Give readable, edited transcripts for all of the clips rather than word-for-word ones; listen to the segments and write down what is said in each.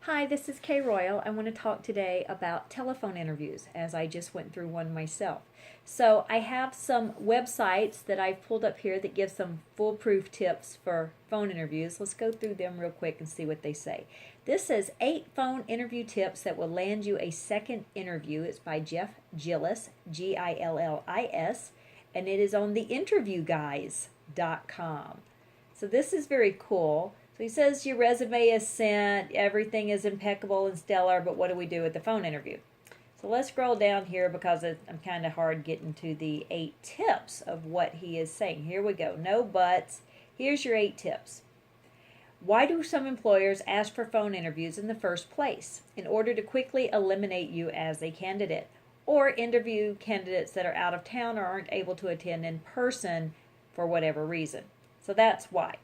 Hi, this is Kay Royal. I want to talk today about telephone interviews as I just went through one myself. So I have some websites that I've pulled up here that give some foolproof tips for phone interviews. Let's go through them real quick and see what they say. This says 8 phone interview tips that will land you a second interview. It's by Jeff Gillis, Gillis, and it is on theinterviewguys.com. So this is very cool. So he says your resume is sent, everything is impeccable and stellar, but what do we do at the phone interview? So let's scroll down here because I'm kind of hard getting to the 8 tips of what he is saying. Here we go. No buts. Here's your 8 tips. Why do some employers ask for phone interviews in the first place? In order to quickly eliminate you as a candidate, or interview candidates that are out of town or aren't able to attend in person for whatever reason. So that's why.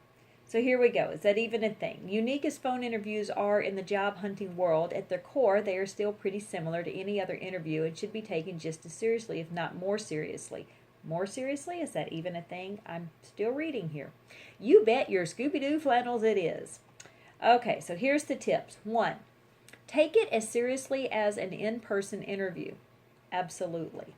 So here we go. Is that even a thing? Unique as phone interviews are in the job hunting world, at their core, they are still pretty similar to any other interview and should be taken just as seriously, if not more seriously. More seriously? Is that even a thing? I'm still reading here. You bet your Scooby-Doo flannels it is. Okay, so here's the tips. 1. Take it as seriously as an in-person interview. Absolutely.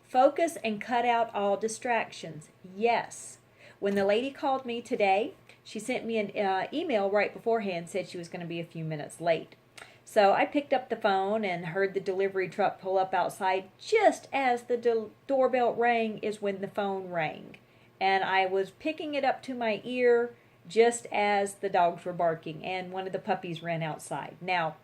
Focus and cut out all distractions. Yes. When the lady called me today, she sent me an email right beforehand, said she was going to be a few minutes late. So I picked up the phone and heard the delivery truck pull up outside just as the doorbell rang is when the phone rang. And I was picking it up to my ear just as the dogs were barking and one of the puppies ran outside. Now,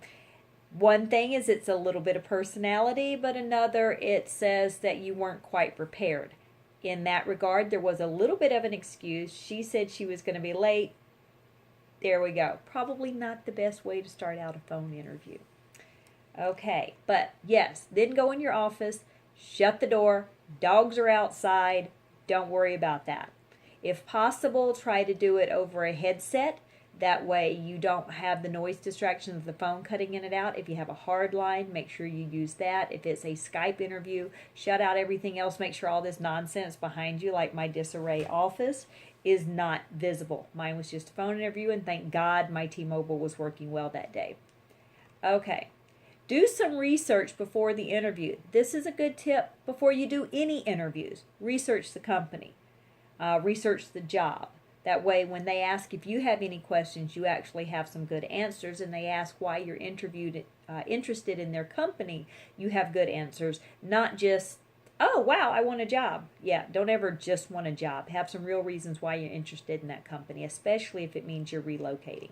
one thing is it's a little bit of personality, but another it says that you weren't quite prepared. In that regard, there was a little bit of an excuse. She said she was going to be late. There we go. Probably not the best way to start out a phone interview. Okay, but yes, then go in your office, shut the door, dogs are outside, don't worry about that. If possible, try to do it over a headset. That way you don't have the noise distraction of the phone cutting in and out. If you have a hard line, make sure you use that. If it's a Skype interview, shut out everything else. Make sure all this nonsense behind you, like my disarray office, is not visible. Mine was just a phone interview, and thank God my T-Mobile was working well that day. Okay. Do some research before the interview. This is a good tip before you do any interviews. Research the company. Research the job. That way, when they ask if you have any questions, you actually have some good answers, and they ask why you're interested in their company, you have good answers, not just, oh, wow, I want a job. Yeah, don't ever just want a job. Have some real reasons why you're interested in that company, especially if it means you're relocating.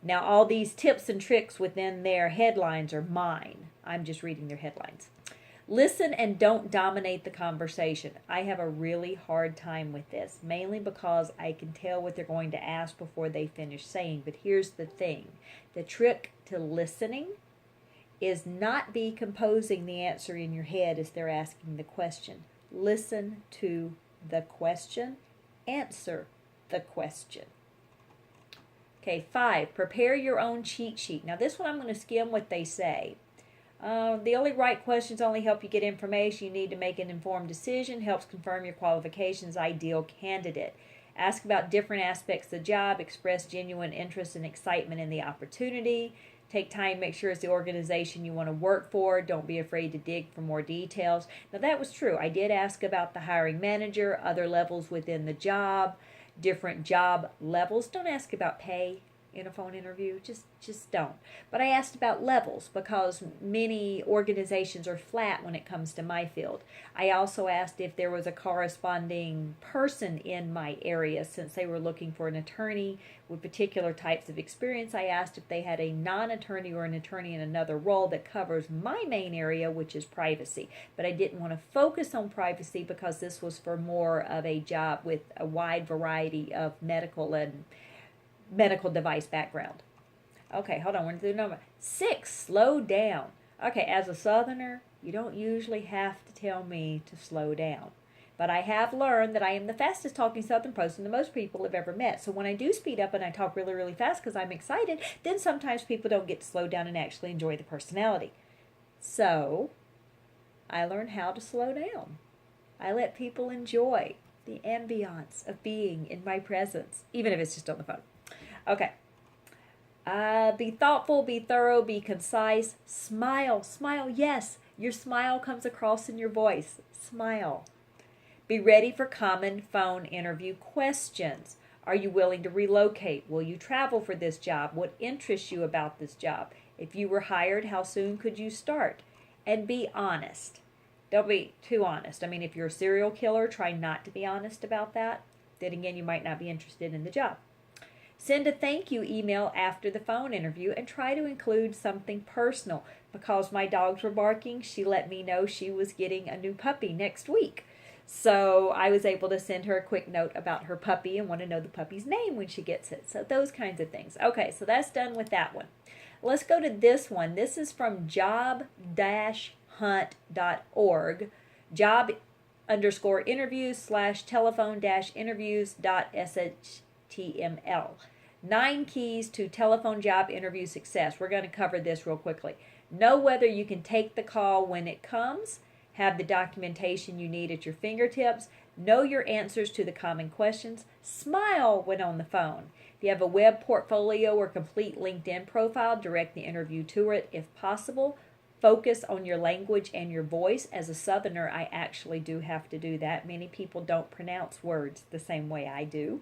Now, all these tips and tricks within their headlines are mine. I'm just reading their headlines. Listen and don't dominate the conversation. I have a really hard time with this, mainly because I can tell what they're going to ask before they finish saying. But here's the thing. The trick to listening is not decomposing the answer in your head as they're asking the question. Listen to the question. Answer the question. Okay, 5, prepare your own cheat sheet. Now this one I'm going to skim what they say. The only right questions only help you get information. You need to make an informed decision. Helps confirm your qualifications. Ideal candidate. Ask about different aspects of the job. Express genuine interest and excitement in the opportunity. Take time, make sure it's the organization you want to work for. Don't be afraid to dig for more details. Now that was true. I did ask about the hiring manager, other levels within the job, different job levels. Don't ask about pay in a phone interview. Just don't. But I asked about levels because many organizations are flat when it comes to my field. I also asked if there was a corresponding person in my area since they were looking for an attorney with particular types of experience. I asked if they had a non-attorney or an attorney in another role that covers my main area, which is privacy. But I didn't want to focus on privacy because this was for more of a job with a wide variety of medical device background. Okay, hold on. We're going to do number 6. Slow down. Okay, as a Southerner, you don't usually have to tell me to slow down. But I have learned that I am the fastest talking Southern person that most people have ever met. So when I do speed up and I talk really, really fast because I'm excited, then sometimes people don't get to slow down and actually enjoy the personality. So I learned how to slow down. I let people enjoy the ambiance of being in my presence, even if it's just on the phone. Okay. Be thoughtful, be thorough, be concise. Smile, smile. Yes, your smile comes across in your voice. Smile. Be ready for common phone interview questions. Are you willing to relocate? Will you travel for this job? What interests you about this job? If you were hired, how soon could you start? And be honest. Don't be too honest. I mean, if you're a serial killer, try not to be honest about that. Then again, you might not be interested in the job. Send a thank you email after the phone interview and try to include something personal. Because my dogs were barking, she let me know she was getting a new puppy next week. So I was able to send her a quick note about her puppy and want to know the puppy's name when she gets it. So those kinds of things. Okay, so that's done with that one. Let's go to this one. This is from job-hunt.org. Job_interviews/telephone-interviews.html. 9 keys to telephone job interview success. We're going to cover this real quickly. Know whether you can take the call when it comes. Have the documentation you need at your fingertips. Know your answers to the common questions. Smile when on the phone. If you have a web portfolio or complete LinkedIn profile, direct the interview to it if possible. Focus on your language and your voice. As a Southerner, I actually do have to do that. Many people don't pronounce words the same way I do.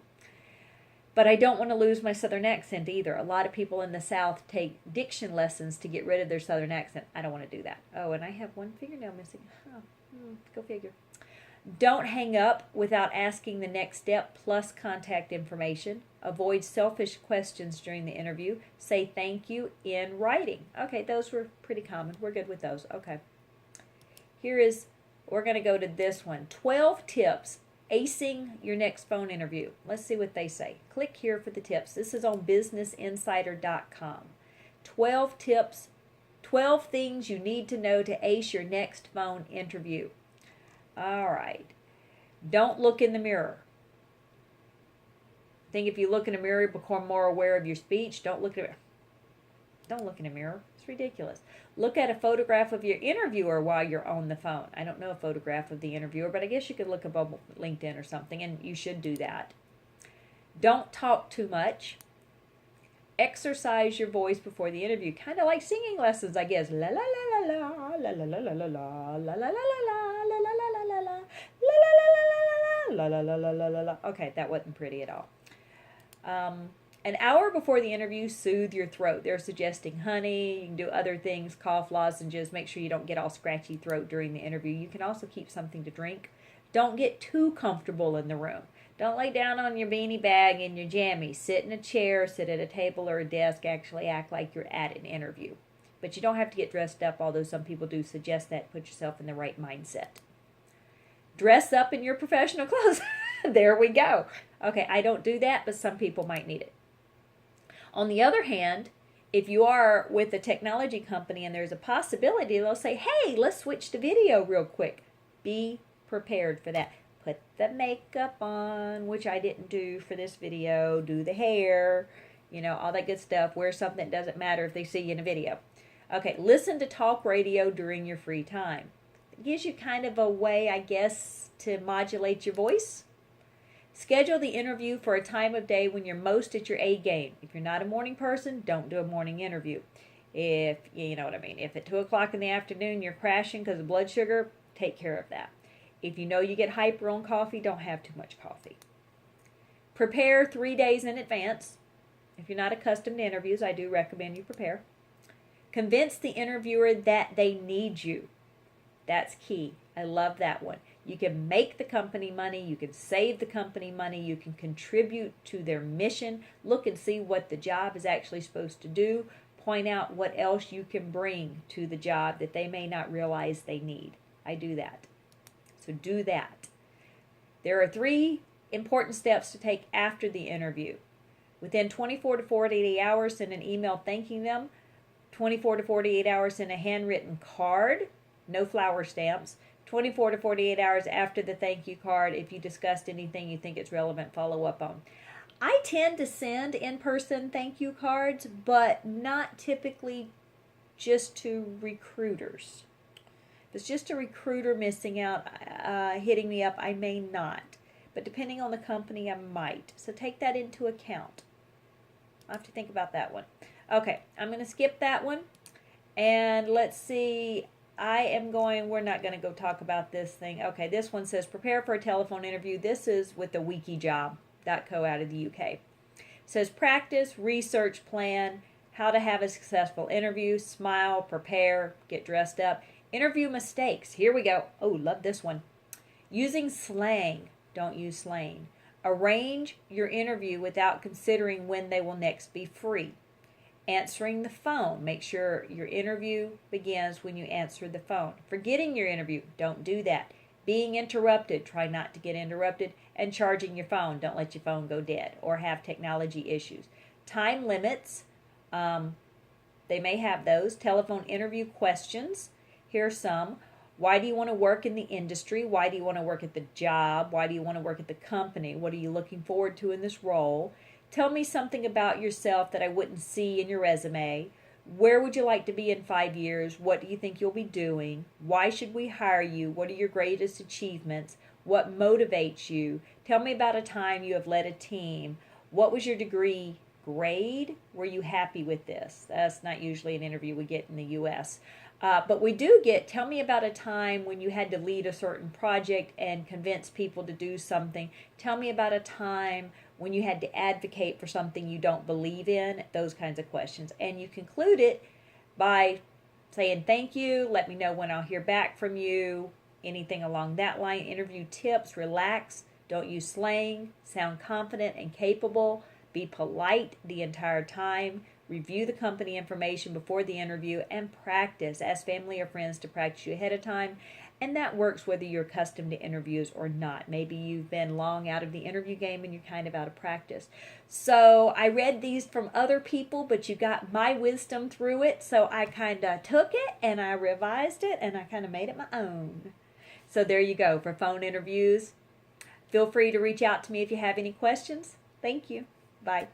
But I don't want to lose my Southern accent either. A lot of people in the South take diction lessons to get rid of their Southern accent. I don't want to do that. Oh, and I have one fingernail missing. Go figure. Don't hang up without asking the next step plus contact information. Avoid selfish questions during the interview. Say thank you in writing. Okay, those were pretty common. We're good with those. Okay. We're going to go to this one. 12 tips acing your next phone interview. Let's see what they say. Click here for the tips. This is on businessinsider.com. 12 tips, 12 things you need to know to ace your next phone interview. All right. Don't look in the mirror. I think if you look in a mirror, you become more aware of your speech. Don't look in a mirror. It's ridiculous. Look at a photograph of your interviewer while you're on the phone. I don't know a photograph of the interviewer, but I guess you could look up on LinkedIn or something, and you should do that. Don't talk too much. Exercise your voice before the interview. Kind of like singing lessons, I guess. La la la la la la la la la la la la la la la la la la la. Okay, that wasn't pretty at all. An hour before the interview, soothe your throat. They're suggesting honey. You can do other things, cough lozenges. Make sure you don't get all scratchy throat during the interview. You can also keep something to drink. Don't get too comfortable in the room. Don't lay down on your beanie bag and your jammies. Sit in a chair, sit at a table or a desk. Actually act like you're at an interview. But you don't have to get dressed up, although some people do suggest that. Put yourself in the right mindset. Dress up in your professional clothes. There we go. Okay, I don't do that, but some people might need it. On the other hand, if you are with a technology company and there's a possibility, they'll say, hey, let's switch to video real quick. Be prepared for that. Put the makeup on, which I didn't do for this video. Do the hair, all that good stuff. Wear something that doesn't matter if they see you in a video. Okay, listen to talk radio during your free time. It gives you kind of a way, I guess, to modulate your voice. Schedule the interview for a time of day when you're most at your A game. If you're not a morning person, don't do a morning interview. If, you know what I mean, if at 2 o'clock in the afternoon you're crashing because of blood sugar, take care of that. If you know you get hyper on coffee, don't have too much coffee. Prepare 3 days in advance. If you're not accustomed to interviews, I do recommend you prepare. Convince the interviewer that they need you. That's key. I love that one. You can make the company money. You can save the company money. You can contribute to their mission. Look and see what the job is actually supposed to do. Point out what else you can bring to the job that they may not realize they need. I do that. So do that. There are 3 important steps to take after the interview. Within 24 to 48 hours, send an email thanking them. 24 to 48 hours, send a handwritten card. No flower stamps. 24 to 48 hours after the thank you card, if you discussed anything you think it's relevant, follow up on. I tend to send in-person thank you cards, but not typically just to recruiters. If it's just a recruiter missing out, hitting me up, I may not. But depending on the company, I might. So take that into account. I'll have to think about that one. Okay, I'm going to skip that one. And let's see. We're not going to go talk about this thing. Okay, this one says prepare for a telephone interview. This is with the wikijob.co out of the UK. It says practice, research, plan, how to have a successful interview, smile, prepare, get dressed up. Interview mistakes. Here we go. Oh, love this one. Using slang. Don't use slang. Arrange your interview without considering when they will next be free. Answering the phone. Make sure your interview begins when you answer the phone. Forgetting your interview. Don't do that. Being interrupted. Try not to get interrupted. And charging your phone. Don't let your phone go dead or have technology issues. Time limits. They may have those. Telephone interview questions. Here are some. Why do you want to work in the industry? Why do you want to work at the job? Why do you want to work at the company? What are you looking forward to in this role? Tell me something about yourself that I wouldn't see in your resume. Where would you like to be in 5 years? What do you think you'll be doing? Why should we hire you? What are your greatest achievements? What motivates you? Tell me about a time you have led a team. What was your degree grade? Were you happy with this? That's not usually an interview we get in the U.S. But we do get, tell me about a time when you had to lead a certain project and convince people to do something. Tell me about a time when you had to advocate for something you don't believe in, those kinds of questions. And you conclude it by saying thank you, let me know when I'll hear back from you, anything along that line. Interview tips, relax, don't use slang, sound confident and capable, be polite the entire time. Review the company information before the interview and practice. Ask family or friends to practice you ahead of time. And that works whether you're accustomed to interviews or not. Maybe you've been long out of the interview game and you're kind of out of practice. So I read these from other people, but you got my wisdom through it. So I kind of took it and I revised it and I kind of made it my own. So there you go for phone interviews. Feel free to reach out to me if you have any questions. Thank you. Bye.